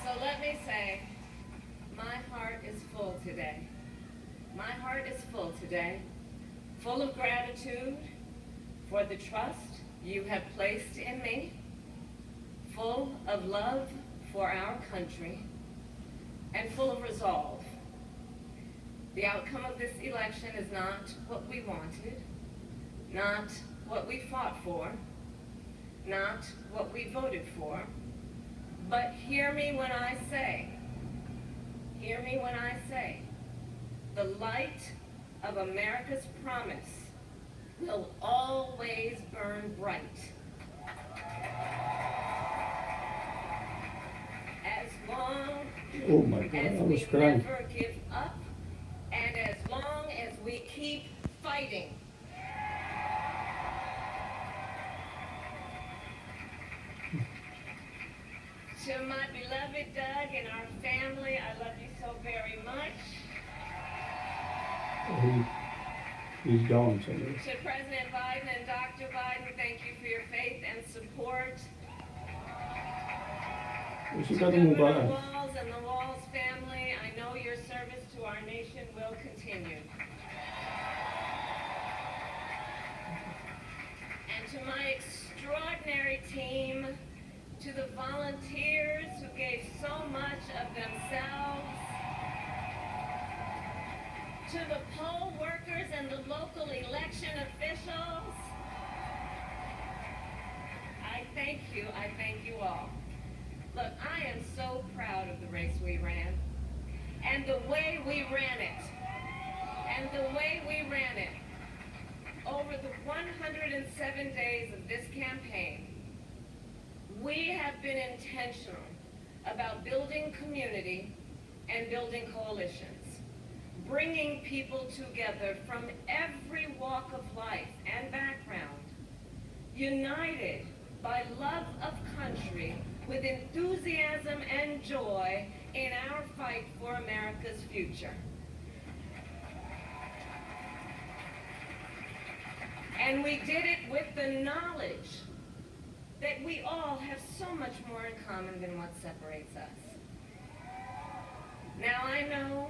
So let me say, my heart is full today. My heart is full today, full of gratitude for the trust you have placed in me, full of love for our country, and full of resolve. The outcome of this election is not what we wanted, not what we fought for, not what we voted for, but hear me when I say, the light of America's promise will always burn bright. As long as we never give up, and as long as we keep fighting. To my beloved Doug and our family, I love you so very much. He's gone somewhere. To President Biden and Dr. Biden, thank you for your faith and support. To Governor Walz and the Walz family, I know your service to our nation will continue. And to my extraordinary team, to the volunteers who gave so much of themselves, to the poll workers and the local election officials, I thank you all. Look, I am so proud of the race we ran, and the way we ran it, over the 107 days of this campaign. We have been intentional about building community and building coalitions, bringing people together from every walk of life and background, united by love of country with enthusiasm and joy in our fight for America's future. And we did it with the knowledge that we all have so much more in common than what separates us. Now I know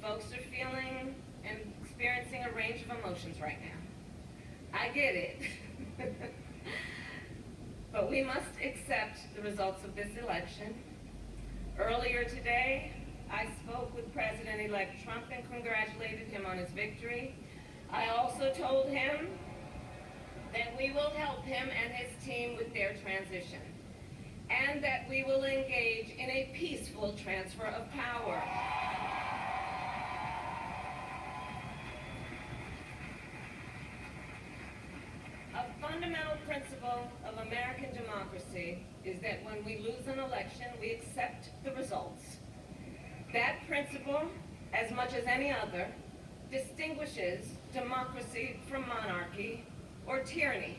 folks are feeling and experiencing a range of emotions right now. I get it. But we must accept the results of this election. Earlier today, I spoke with President-elect Trump and congratulated him on his victory. I also told him that we will help him and his team with their transition, and that we will engage in a peaceful transfer of power. A fundamental principle of American democracy is that when we lose an election, we accept the results. That principle, as much as any other, distinguishes democracy from monarchy or tyranny.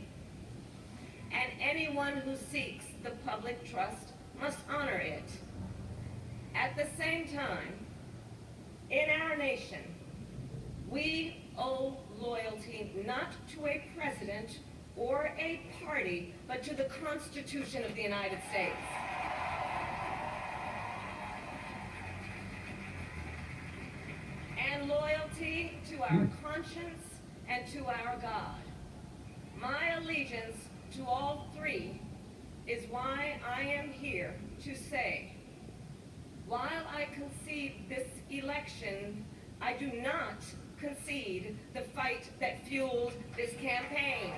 And anyone who seeks the public trust must honor it. At the same time, in our nation, we owe loyalty not to a president or a party, but to the Constitution of the United States. And loyalty to our conscience and to our God. My allegiance to all three is why I am here to say, while I concede this election, I do not concede the fight that fueled this campaign.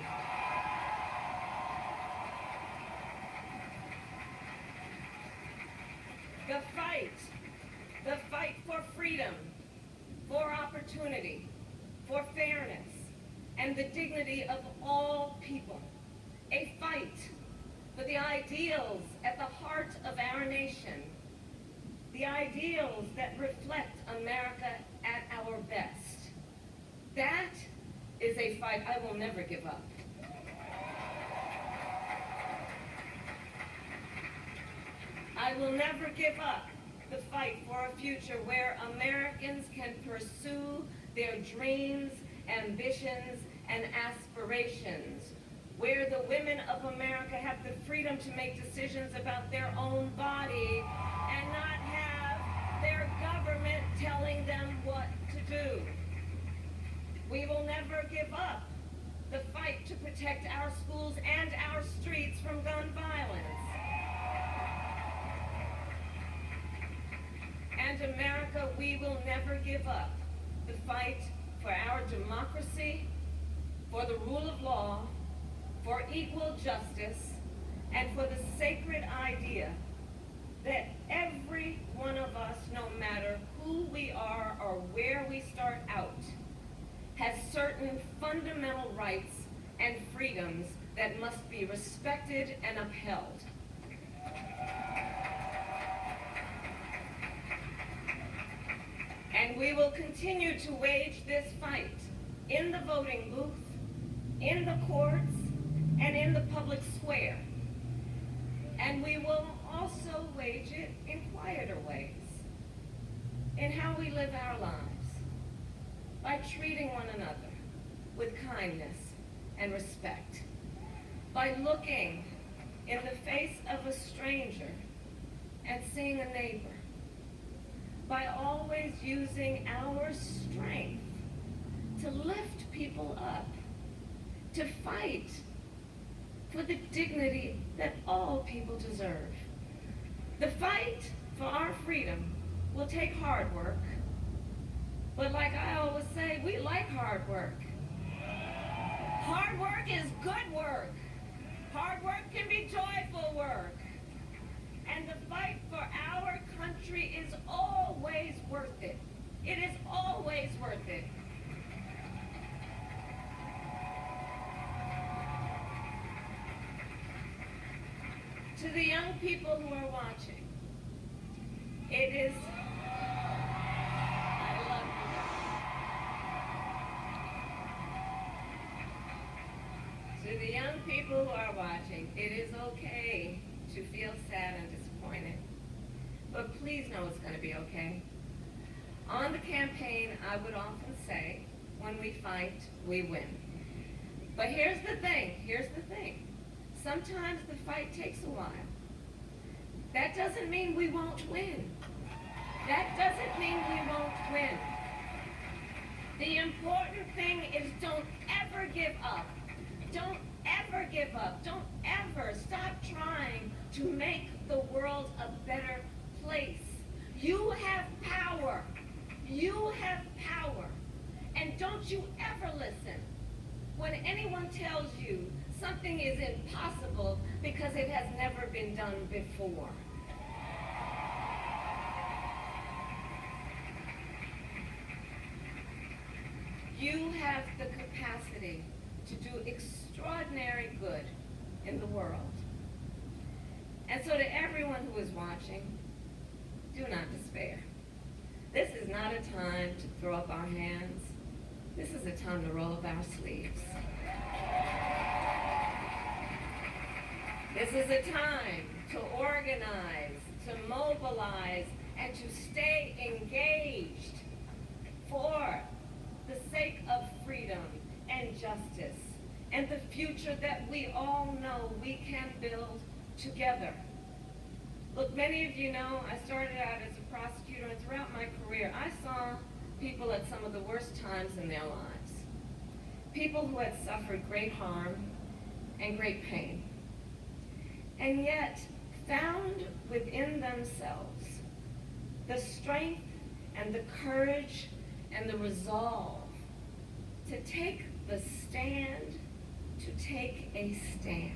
The fight for freedom, for opportunity, for fairness, and the dignity of all people. A fight for the ideals at the heart of our nation, the ideals that reflect America at our best. That is a fight I will never give up. I will never give up the fight for a future where Americans can pursue their dreams, ambitions, and aspirations, where the women of America have the freedom to make decisions about their own body do. We will never give up the fight to protect our schools and our streets from gun violence. And America, we will never give up the fight for our democracy, for the rule of law, for equal justice, and for the sacred idea that every one of us, no matter who we are or where we start out, has certain fundamental rights and freedoms that must be respected and upheld. And we will continue to wage this fight in the voting booth, in the courts, and in the public square. And we will also wage it in quieter ways, in how we live our lives, by treating one another with kindness and respect, by looking in the face of a stranger and seeing a neighbor, by always using our strength to lift people up, to fight for the dignity that all people deserve. The fight for our freedom will take hard work, but like I always say, we like hard work. Hard work is good work. Hard work can be joyful work. And the fight for our country is always worth it. It is always worth it. To the young people who are watching, it is, I love you. To the young people who are watching, it is okay to feel sad and disappointed. But please know it's going to be okay. On the campaign, I would often say, when we fight, we win. But here's the thing. Sometimes the fight takes a while. That doesn't mean we won't win. That doesn't mean we won't win. The important thing is don't ever give up. Don't ever give up. Don't ever stop trying to make the world a better place. You have power. You have power. And don't you ever listen when anyone tells you something is impossible because it has never been done before. You have the capacity to do extraordinary good in the world. And so to everyone who is watching, do not despair. This is not a time to throw up our hands. This is a time to roll up our sleeves. This is a time to organize, to mobilize, and to stay engaged for the sake of freedom and justice and the future that we all know we can build together. Look, many of you know I started out as a prosecutor, and throughout my career I saw people at some of the worst times in their lives. People who had suffered great harm and great pain, and yet found within themselves the strength and the courage and the resolve to take the stand, to take a stand,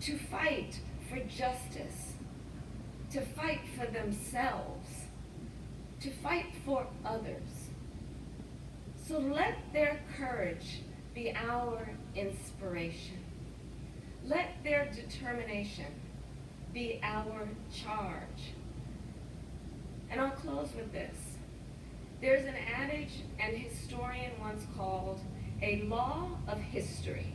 to fight for justice, to fight for themselves, to fight for others. So let their courage be our inspiration. Let their determination be our charge. And I'll close with this. There's an adage an historian once called a law of history,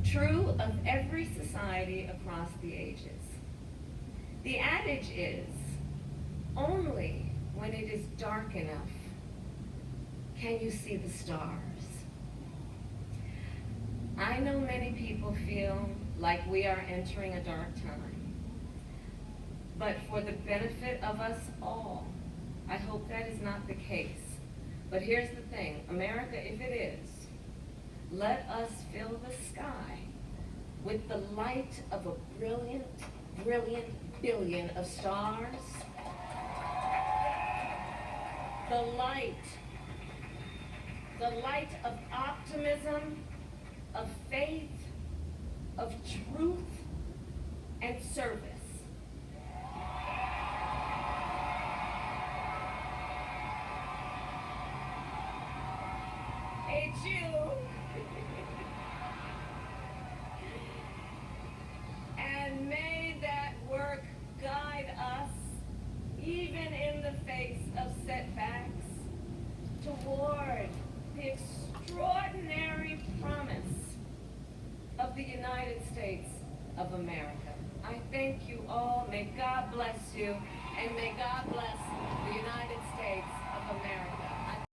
true of every society across the ages. The adage is, only when it is dark enough can you see the stars. I know many people feel like we are entering a dark time, but for the benefit of us all, I hope that is not the case. But here's the thing, America, if it is, let us fill the sky with the light of a brilliant, brilliant billion of stars. The light of optimism, of faith, of truth, and service. Hey, Jew. And may that work guide us, even in the face of setbacks, toward the extraordinary promise of the United States of America. I thank you all. May God bless you, and may God bless the United States of America.